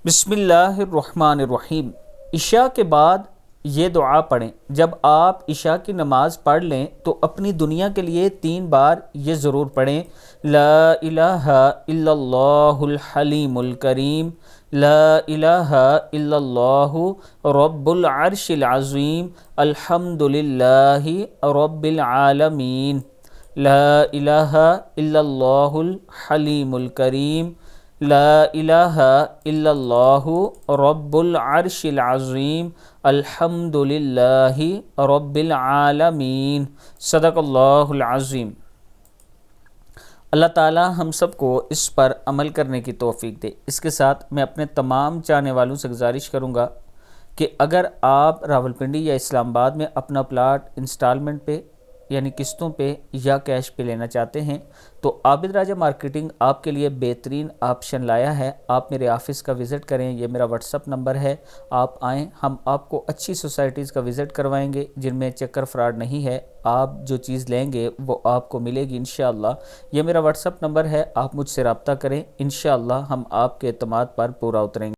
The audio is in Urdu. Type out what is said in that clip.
بسم اللہ الرحمن الرحیم۔ عشاء کے بعد یہ دعا پڑھیں۔ جب آپ عشاء کی نماز پڑھ لیں تو اپنی دنیا کے لیے 3 بار یہ ضرور پڑھیں، لا الہ الا اللہ الحلیم الکریم، لا الہ الا اللہ رب العرش العظیم، الحمد للہ رب العالمین، لا الہ الا اللہ الحلیم الکریم، لا الہ الا اللہ رب العرش العظیم، الحمد للہ رب العالمین۔ صدق اللہ العظیم۔ اللہ تعالی ہم سب کو اس پر عمل کرنے کی توفیق دے۔ اس کے ساتھ میں اپنے تمام چاہنے والوں سے گزارش کروں گا کہ اگر آپ راولپنڈی یا اسلام آباد میں اپنا پلاٹ انسٹالمنٹ پہ یعنی قسطوں پہ یا کیش پہ لینا چاہتے ہیں تو عابد راجہ مارکیٹنگ آپ کے لیے بہترین آپشن لایا ہے۔ آپ میرے آفس کا وزٹ کریں، یہ میرا واٹس اپ نمبر ہے، آپ آئیں، ہم آپ کو اچھی سوسائٹیز کا وزٹ کروائیں گے جن میں چکر فراڈ نہیں ہے۔ آپ جو چیز لیں گے وہ آپ کو ملے گی انشاءاللہ۔ یہ میرا واٹس اپ نمبر ہے، آپ مجھ سے رابطہ کریں، انشاءاللہ ہم آپ کے اعتماد پر پورا اتریں گے۔